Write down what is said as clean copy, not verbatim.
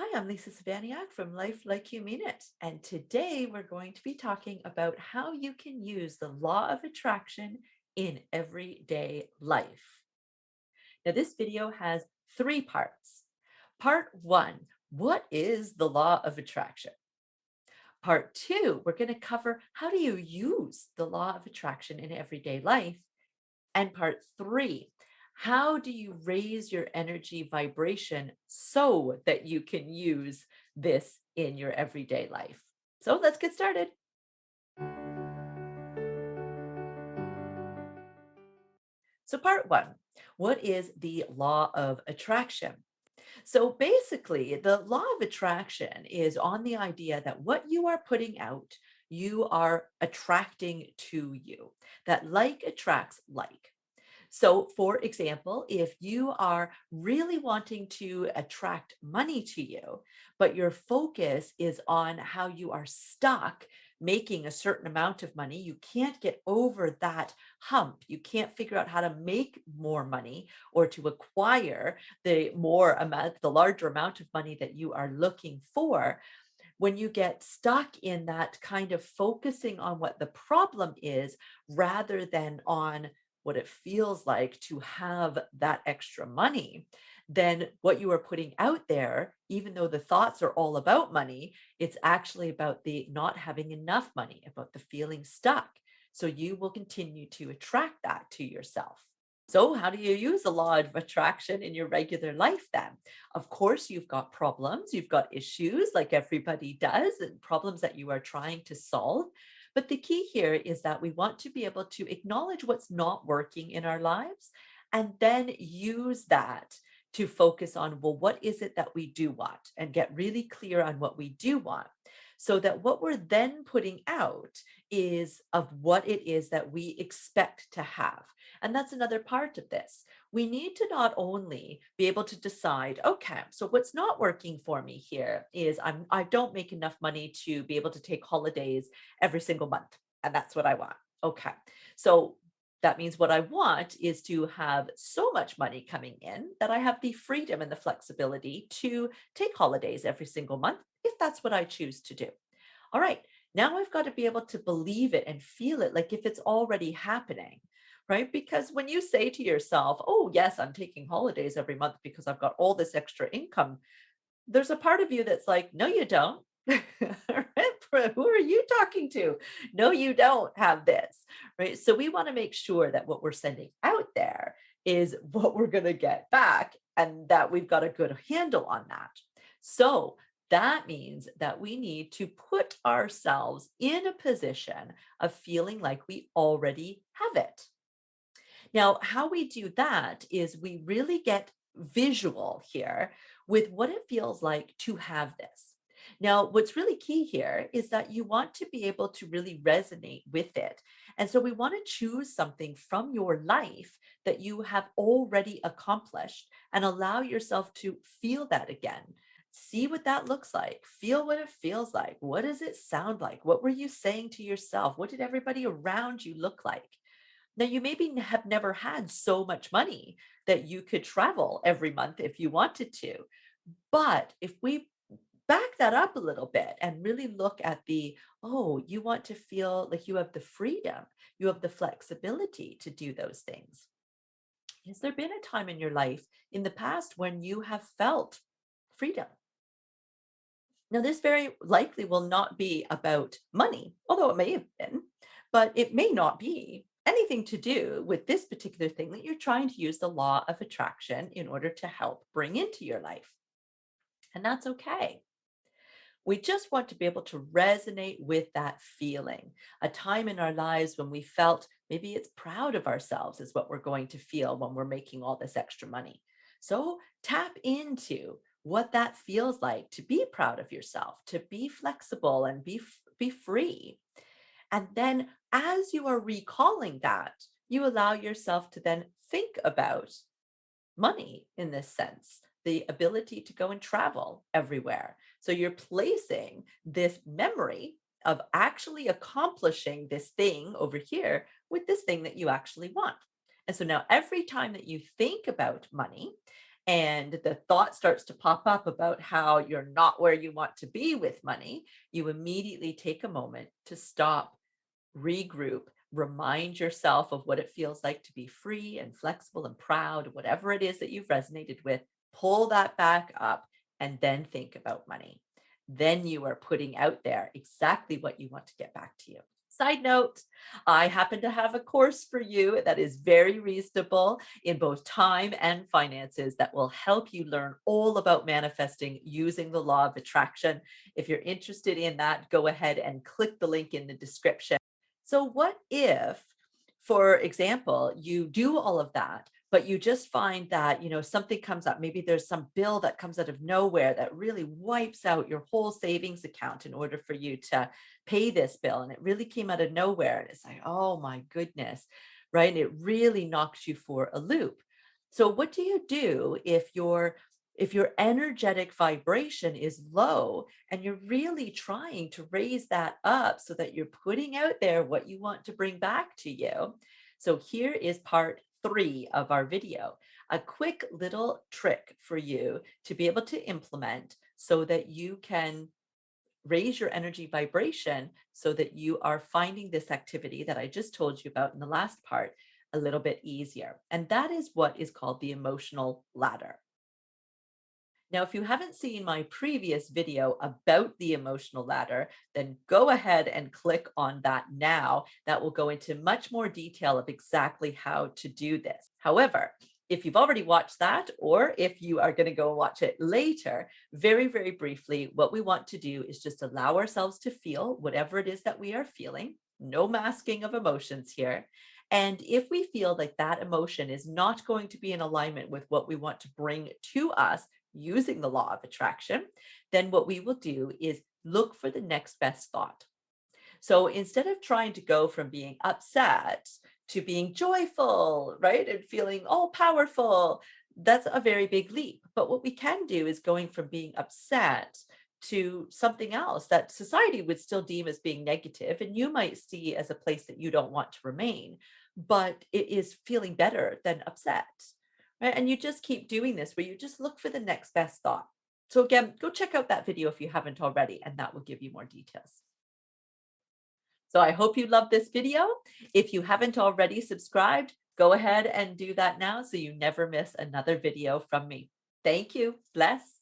Hi, I'm Lisa Savaniak from Life Like You Mean It. And today we're going to be talking about how you can use the law of attraction in everyday life. Now, this video has three parts. Part one, what is the law of attraction? Part two, we're going to cover how do you use the law of attraction in everyday life? And part three, how do you raise your energy vibration so that you can use this in your everyday life? So let's get started. So, part one, what is the law of attraction? So, basically, the law of attraction is on the idea that what you are putting out, you are attracting to you, that like attracts like. So, for example, if you are really wanting to attract money to you, but your focus is on how you are stuck making a certain amount of money, you can't get over that hump. You can't figure out how to make more money or to acquire the larger amount of money that you are looking for. When you get stuck in that kind of focusing on what the problem is rather than on what it feels like to have that extra money, then what you are putting out there, even though the thoughts are all about money, it's actually about the not having enough money, about the feeling stuck. So you will continue to attract that to yourself. So, how do you use the law of attraction in your regular life then? Of course, you've got problems, you've got issues like everybody does, and problems that you are trying to solve. But the key here is that we want to be able to acknowledge what's not working in our lives and then use that to focus on, well, what is it that we do want and get really clear on what we do want so that what we're then putting out is of what it is that we expect to have. And that's another part of this. We need to not only be able to decide, okay, so what's not working for me here is I don't make enough money to be able to take holidays every single month. And that's what I want. Okay. So that means what I want is to have so much money coming in that I have the freedom and the flexibility to take holidays every single month if that's what I choose to do. All right. Now I've got to be able to believe it and feel it like if it's already happening, right? Because when you say to yourself, oh, yes, I'm taking holidays every month because I've got all this extra income, there's a part of you that's like, no, you don't. Who are you talking to? No, you don't have this, right? So we want to make sure that what we're sending out there is what we're going to get back and that we've got a good handle on that. So that means that we need to put ourselves in a position of feeling like we already have it. Now, how we do that is we really get visual here with what it feels like to have this. Now, what's really key here is that you want to be able to really resonate with it. And so we want to choose something from your life that you have already accomplished and allow yourself to feel that again. See what that looks like. Feel what it feels like. What does it sound like? What were you saying to yourself? What did everybody around you look like? Now, you maybe have never had so much money that you could travel every month if you wanted to. But if we back that up a little bit and really look at oh, you want to feel like you have the freedom, you have the flexibility to do those things. Has there been a time in your life in the past when you have felt freedom? Now, this very likely will not be about money, although it may have been, but it may not be anything to do with this particular thing that you're trying to use the law of attraction in order to help bring into your life. And that's okay. We just want to be able to resonate with that feeling. A time in our lives when we felt maybe it's proud of ourselves is what we're going to feel when we're making all this extra money. So tap into what that feels like to be proud of yourself, to be flexible and be free. And then as you are recalling that, you allow yourself to then think about money in this sense, the ability to go and travel everywhere. So you're placing this memory of actually accomplishing this thing over here with this thing that you actually want. And so now every time that you think about money and the thought starts to pop up about how you're not where you want to be with money, you immediately take a moment to stop, regroup, remind yourself of what it feels like to be free and flexible and proud, whatever it is that you've resonated with, pull that back up and then think about money. Then you are putting out there exactly what you want to get back to you. Side note, I happen to have a course for you that is very reasonable in both time and finances that will help you learn all about manifesting using the law of attraction. If you're interested in that, go ahead and click the link in the description. So, what if, for example, you do all of that, but you just find that, something comes up? Maybe there's some bill that comes out of nowhere that really wipes out your whole savings account in order for you to pay this bill. And it really came out of nowhere. And it's like, oh my goodness, right? And it really knocks you for a loop. So, what do you do if your energetic vibration is low and you're really trying to raise that up so that you're putting out there what you want to bring back to you? So here is part 3 of our video, a quick little trick for you to be able to implement so that you can raise your energy vibration so that you are finding this activity that I just told you about in the last part a little bit easier. And that is what is called the emotional ladder. Now, if you haven't seen my previous video about the emotional ladder, then go ahead and click on that now. That will go into much more detail of exactly how to do this. However, if you've already watched that, or if you are going to go watch it later, very, very briefly, what we want to do is just allow ourselves to feel whatever it is that we are feeling. No masking of emotions here. And if we feel like that emotion is not going to be in alignment with what we want to bring to us, using the law of attraction, then what we will do is look for the next best thought. So instead of trying to go from being upset to being joyful, right, and feeling all powerful, that's a very big leap. But what we can do is going from being upset to something else that society would still deem as being negative and you might see as a place that you don't want to remain, but it is feeling better than upset. Right? And you just keep doing this where you just look for the next best thought. So again, go check out that video if you haven't already, and that will give you more details. So I hope you love this video. If you haven't already subscribed, go ahead and do that now so you never miss another video from me. Thank you. Bless.